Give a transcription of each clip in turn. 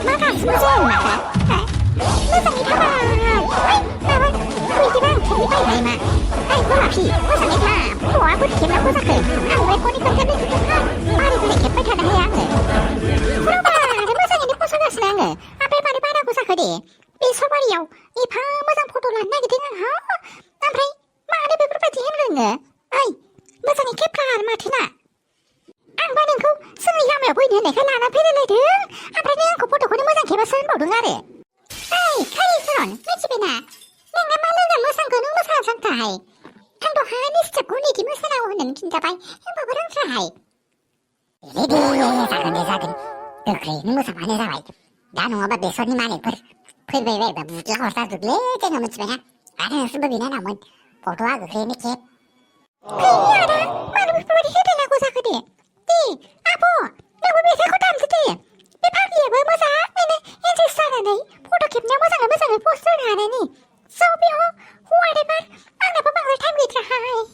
Magasmo ma 모상이 타봐. 나와 우리집은 재미가 있나. 아이고 앞이 모상이 타. 뭐하고 기분 모상을. 왜 꼬니 컨텐츠 주겠나. 말이 그래 개빨타나 해야 해. 그러봐 모상이 포서가 쓰나는. 앞에 말이 바라고 사거리. Besor Bariyao 이 방 모상 포도를 안 나게 되는 하. 남편이 말이 베풀어지 해는 아이 모상이 개파가 마티나. 앙바는 그 승리 하며 보이는 내가 나나 패를 등 앞에는 그 포도 고는 모상 개발선 모르는 아래. 아이 카리스론 내 집에나 내가 말로는 모상 거는 모상 상타이 한도 하니 진짜 고니기 모상하고는 진짜바이 행복을 한사이 레디 작은 그래 모상 많이 사와이 나는 오바 베소니 많이 풀베베 무지하고 사도 레제 너무 집에나 나는 수법이나 남은 포도하고 그래 니캡 그야라 말을 풀버리 해달라고 사거든 네 아보 내가 왜 새고 담지지 내 파기에 왜 모사 내는 인제 싸라네 포도 캡냐 모상을 포스를 하나니 소비호 호아레말 안나보 방을 탐기tra 하이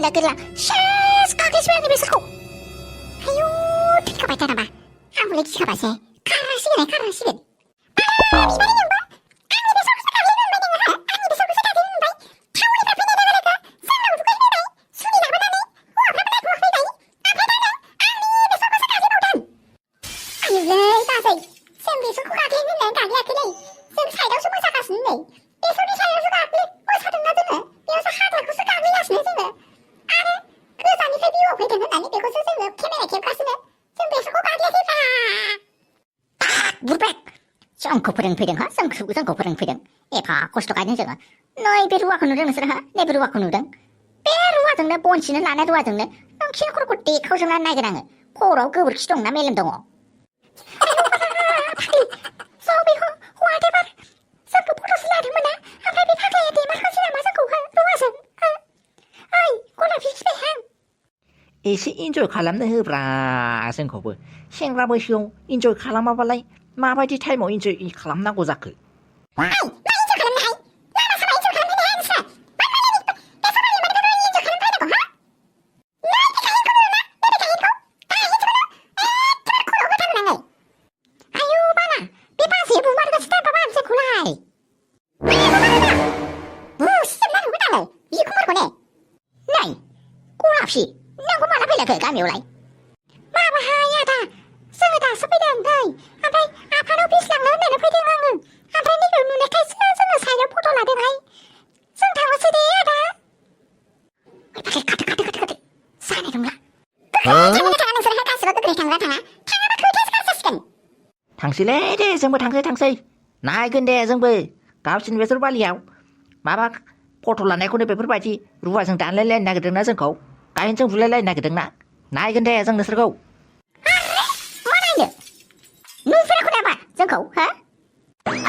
끌라 샤스 가게 수행이 besarku ayo tika baca nama kamu lagi siapa sih karasigen Mami yang ba ani besok sekali dengan bayi ani besok sekali dengan bayi kamu ini tapi dengan mereka senang bukan dengan bayi suni lah benar nih wah berapa nak buat bayi apa dah ani besok sekali baudan ayo leh tasai sen besok kaki dengan kaki aku nih sen saya dah semua sakas nih besok ni saya suka beli oh satu nada nih biasa hati aku suka beli las nih sih 그 산이 세비오 회대는 아니 배고 선생은 캐메라 캡가스는 좀 배수고 가게해봐 무백 쌍코프랭 피랭하 쌍코프랭 피랭 에파 고스토가 있는 저거 너희 베루와 그누랑 쓰라 내 베루와 그누랑 베루와 등내 본시는 나나 루와 등내 넌 키노코로 띠 커서난 나이그랑은 코로 그불 키동나 멜름동어 소비호 호아대발 쌍코 포로슬라르무나 아파비 파가야 돼 마카시나 마사코 루와선 아이 꼬나 비치배향 एसे इन्जय खालामनो होब्रा जोंखौबो सेंग्रा बैसोआव इन्जय खालामाबालाय माबायदि टाइमाव इन्जय खालामनांगौ जाखो गामियावलाय मा बाहाया दा जोङो दासो फैदों नै ओमफ्राय आफानाव बिस लांनो होननानै फैदों आङो ओमफ्राय नैबे नुनायखायसो जोङो सायाव फट' लादोंहाय जों थांनोसै दे आदा खाथो जानाय नंला थाङा नोंसोरहा गासिबो गोख्रै थांग्रा थाङा थाङाबा खोथासो गारजासिगोन थांसैलै दे जोंबो थांसै नायगोन दे जोंबो गावसिनि बेसर बालियाव माबा फट' लानायखौनो बेफोरबायदि रुवाजों दानलायलायनो नागिरदोंना जोंखौ गायनजों बुलायलायनो नागिरदोंना नायगोन दे जों नोंसोरखौ मा नायनो नुफेराखै नामा जोंखौ हा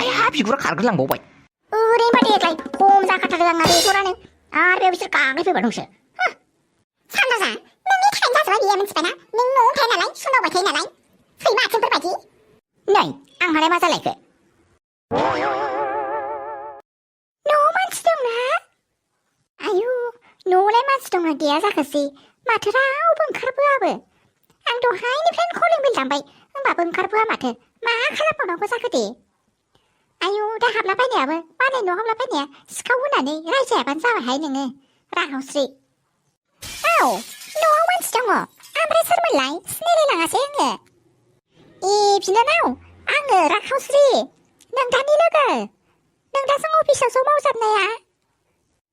आया बिगुरा खारगोलांबावबाय ओरैनोबा देग्लाय खम जाखाथारदों आंना बेसरानो आरो बेयाव बिसोर गाग्लि फैबाय दंसो सानदाजा नोंनि थाखायनो जाजोबबाय बियो मिथिबायना नों न'आव थाया नालाय सुनावबाय थायो नालाय सैमा आथिंफोरबायदि नै आंहालाय मा जालायखो न'आव मानसि दंना आयु न'आवलाय मानसि दंना गैया जाखोसै माथो रावबो ओंखारबोआबो आं दहायनिफ्रायनो कलिं बेल दामबाय होमबाबो ओंखारबोआ माथो मा खालामबावनांगौ जाखो दे आयु दा हाबलाबायनायाबो मालाय न'आव हाबलाबायनाया सिखाव होनानै रायजायाबानो जाबायहाय नोङो राहावस्रि औ न'आव मानसि दङ ओमफ्राय सोरमोनलाय सिनायलायलाङासै आङो ए बिनानाव आङो राखावस्रि नोंथांनि लोगो नोंथांजों अफिसाव ज' मावजाबनाया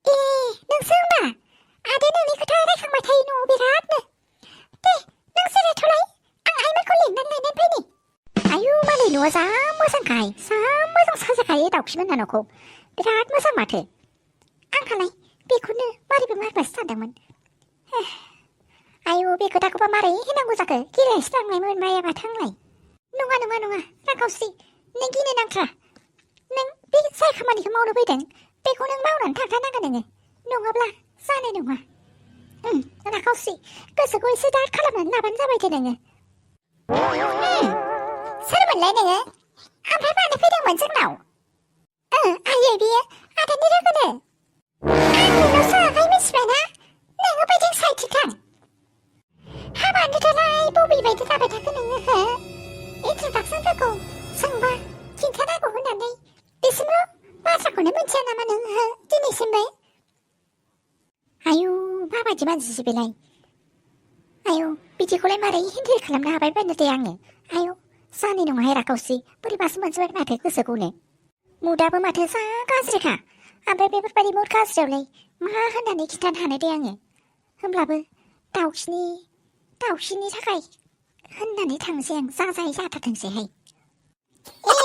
ए नोंसो होमबा आदै नोंनि खोथा रायखांबाय थायो न'आव बिरादनो दे नों जिरायथ'लाय आं आइमोनखौ लिंनानै लायनानै फैनि आयु मालाय न'आ जा मोजांखाय जा मोजां साजायखायो दाउखि मोनना न'खौ बिराद मोजां माथो आंहालाय बेखौनो मारैबो मारबासो सानदोंमोन आयु बे खोथाखौबा मारै होनांगौ जाखो गिलायसो नांनाय मोनबाय माथो आंलाय नङा रांखावस्रि नों गिनो नांथ्रा नों बे जाय खामानिखौ मावनो फैदों बेखौ नों मावनानै थांखानांगोन नोङो नङाब्ला जानाय नङा रांखावस्रि गोसोखौ एसे दाद खालामनानै लाबानो जाबाय दे नोङो सोरमोनलाय नोङो ओमफ्राय मानो फैदोंमोन जोंनाव आयै बेयो आदानि लोगोनो आं नोंनाव सोङाखै मिथिबायना नोङो बैथिं साइडथिं थां हाबानि दालाय बबे बायदि जाबाय थाखो नोङो हो इन्ट्रडाक्सनफोरखौ सोंबा खिन्थानांगौ होननानै बिसिमल' बाथ्राखौनो मिथिया नामा नोङो दिनैसिमबो आयु माबायदि मानसिसो बेलाय आयु बिदिखौलाय मारै हेन्डेल खालामनो हाबाय बायनो दे आङो आयु जानाय नङाहाय राखावसि बोरैबासो मोनजोबबाय माथो गोसोखौनो मुदाबो माथो जा गाज्रिखा ओमफ्राय बेफोरबायदि मुद गाज्रियावलाय मा होननानै खिन्थानो हानो दे आङो होमब्लाबो दाउखिनि थाखाय होननानै थांसै आं जाजायै जाथारथोंसैहाय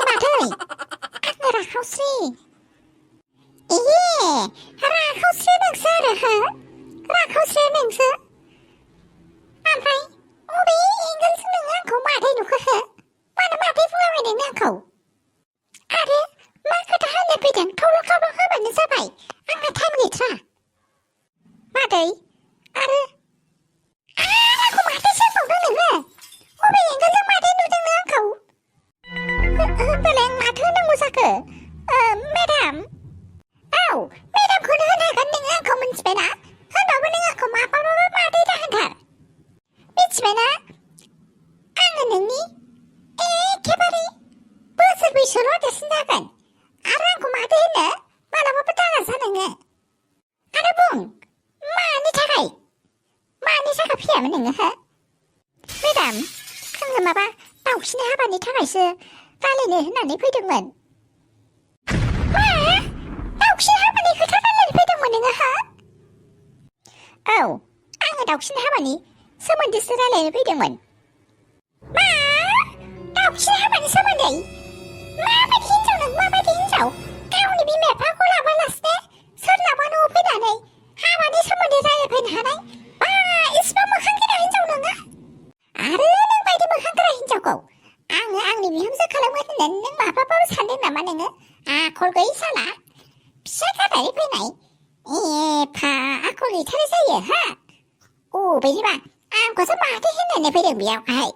माथो आङो राखावस्रि राखावस्रि नोंसो आरो हो राखावस्रि नोंसो ओमफ्राय अबे एंगेलजों नोङो आंखौ मादै नुखो हो मानो मादै बुङाखै नोंनो आंखौ आरो मा खोथा होननो फैदों खावल' होबानो जाबाय आंहा टाइम गैथ्रा मादै आरो आंखौ माथो सोंबावदों नोङो अबे एंगेलजों मादै नुदों नों आंखौ होनबालाय आं माथो होनांगौ जाखो मेडाम औ मेडामखौनो होनो हागोन नोङो आंखौ मिथिबायना होनबाबो नों आंखौ माबाबाबो मादै दाहोनथार मिथिबायना आङो नोंनि एखेबारे बोसोर बैसोल' देरसिन जागोन आरो आंखौ मादै होनो मालाबाबो दालाजा नोङो आरो बुं मानि थाखाय फैयामोन नोङो हो मेडाम आङो माबा दाउखिनि हाबानि थाखायसो रायलायनो होननानै फैदोंमोन मा दाउखिनि हाबानि खोथा रायलायनो फैदोंमोन नोङो हो औ आङो दाउखिनि हाबानि सोमोन्दैसो रायलायनो फैदोंमोन मा दाउखिनि हाबानि सोमोन्दै माबायदि हिन्जाव नों माबायदि हिन्जाव गावनि बिमा बिफाखौ लाबालासिनो सोरनाबा न'आव फैनानै हाबानि सोमोन्दै रायलायफैनो हानाय बा इसिबां मोखां गोरा हिन्जाव नोङो आरो नों बायदि मोखां गोरा हिन्जावखौ आङो आंनि बिहामजो खालामगोन होननानै नों माब्लाबाबो सानदों नामा नोङो आखल गैयै साला फिसा गारनानै फैनाय एफा आखल गैथारै जायो हा बेनिबा आंखौसो माथो होननानै फैदों बेयावहाय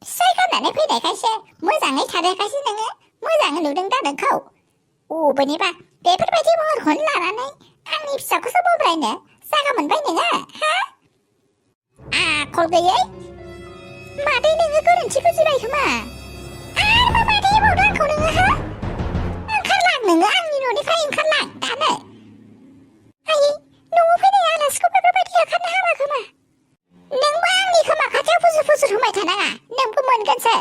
फिसाय गारनानै फैनायखायसो मोजाङै थानायखायसो नोङो मोजाङै नुदों दा नोंखौ बेनिबा बेफोरबायदि महरखौनो लानानै आंनि फिसाखौसो बब्रायनो जागा मोनबाय नोङो हा आखल गैयै मादै नोङो गोरोन्थि बुजिबाय खोमा आरो मा मादै होबावदों आंखौ नोङो हा ओंखारलां नोङो आंनि न'निफ्राय ओंखारलां दानो आयै न'आव फैनाय आलासिखौ बेफोरबायदि होखारनो हामा खोमा नोंबो आंनि खोमा खाथियाव फुजुर होबाय थानाङा नोंबो मोनगोनसो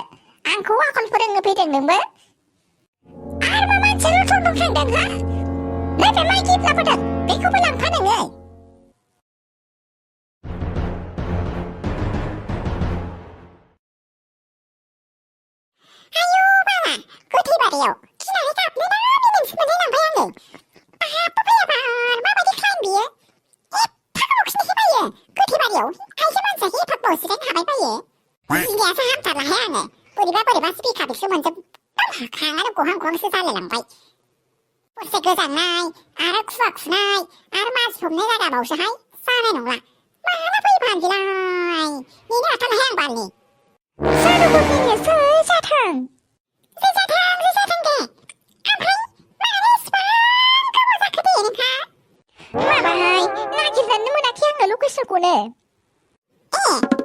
आंखौ आखल फोरोंनो फैदों नोंबो आरो मा मानसि लथर थांदों हा नैबे माइ गिब्लाबोदों बेखौबो लांफा नोङो आयु बाबा गोथै बारियाव गिनानै गाबनोना मिनिनोसो मोनलाय लांबाय आङो बाहाबो फैयाबार माबायदि क्लाइन बियो एफा गोबाव खिन्थायो गोथै बारियाव आइजो मानसिया एफा गोबाव जिरायनो हाबाय बायो गिनायासो हामथारलाहाय आङो बोरैबासो बिखा बिखो मोनजोबदां हाखां आरो गहां जालायलांबाय हरसे गोजांनाय आरो खुवा खुनाय आरो मानसि हमनाय जागाबावसोहाय जानाय नंला माला फैयो बान्दिलाय नेनो हाथारलाहाय आं बालनि जादुगुरनिनोसै जाथों दे ओमफ्राय मानो इसिबां गोबाव जाखो दे नोंहा माबाहाय नागिरनानै मोनाखै आङो लकेसनखौनो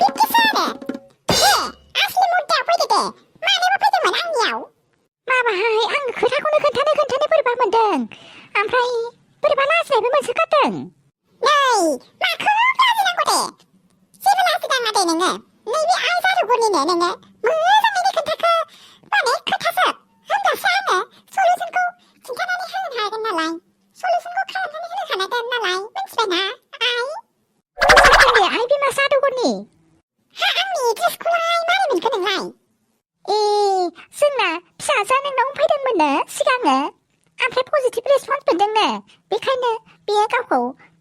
बिब्दिसो आरो असलि मुद्दायाव फैदो दे मानोबा फैदोंमोन आंनियाव माबाहाय आं खोथाखौनो खोन्थानो बोरैबा मोनदों ओमफ्राय बोरैबा लाजिनायबो मोनसोगारदों नै माखौ लाजिनांगौ दे जेबो लाजिनाङा दे नोङो नैबे आइ जादुगुरनिनो नोङो मोजाङैनो खोन्थाखो माने खोथासो होनब्लासो आङो सलुसनखौ खिन्थानानै होनो हागोन नालाय सलुसनखौ खालामनानै होनो हानांगोन नालाय मिथिबायना आइ जागोन दे आइ बिमा जादुगुरनि हा आंनि ड्रेसखौलाय मारै मोनखो नोंलाय जानांनाव फैदोंमोननो सिगाङो ओमफ्राय पजिटिभ रेसपन्स मोनदोंनो बेखायनो बियो गावखौ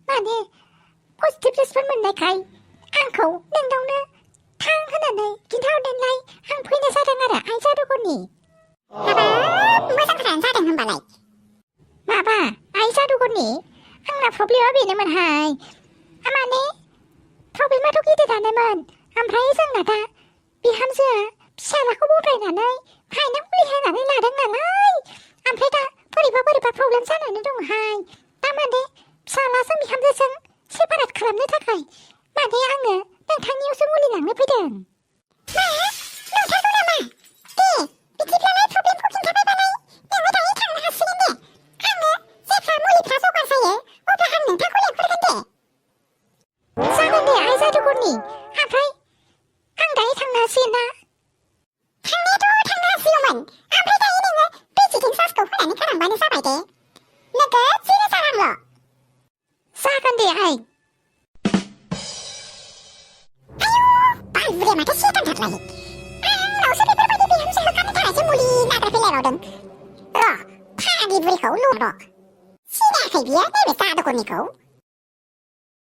माने पजिटिभ रेसपन्स मोननायखाय आंखौ नोंनावनो थां होननानै खिन्थाहरनायलाय आं फैनाय जादों आरो आइ जादुगरनि हाबाब मोजांथारानो जादों होनबालाय माबा आइ जादुगरनि आंना प्रब्लेमा बेनोमोनहाय माने प्रब्लेमाथ' गिदिरानोमोन ओमफ्राय जोंना दा बिहामजोआ फिसालाखौ बद्रायनानै फाइनाल मुलि होनानै लादों नालाय ओमफ्राय दा बोरैबा प्रब्लेम जानानै दंहाय थारमाने फिसालाजों बिहामजोजों सेपारेट खालामनो थाखाय माने आङो नोंथांनियावसो मुलि लांनो फैदों मा नोंथांखौ नामा दे बिदिब्लालाय प्रब्लेमखौ खिन्थाबायबालाय नोङो दायो थांनो हासिगोन दे आङो जेब्ला मुलिफ्रा जगार जायो अब्ला आं नोंथांखौ लेंहरगोन दे जागोन दे आइ जादुगरनि ओमफ्राय आं दायो थांनो हासिगोन ना थांनायाथ' थांनो हासिगौमोन ओमफ्राय दायो नोङो भिजिटिं चार्जखौ होनानै गालांबानो जाबाय दे नोगोद 10,000 रांल' जागोन दे आइ बुरिया माथो सेटानथारलाय आंनावसो बेफोरबायदि बिहामजो होखारनो थाखायसो मुलि नागिरफैलायबावदों र' फाग्लि बुरिखौ र' सिनायाखै बियो नैबे जादुगरनिखौ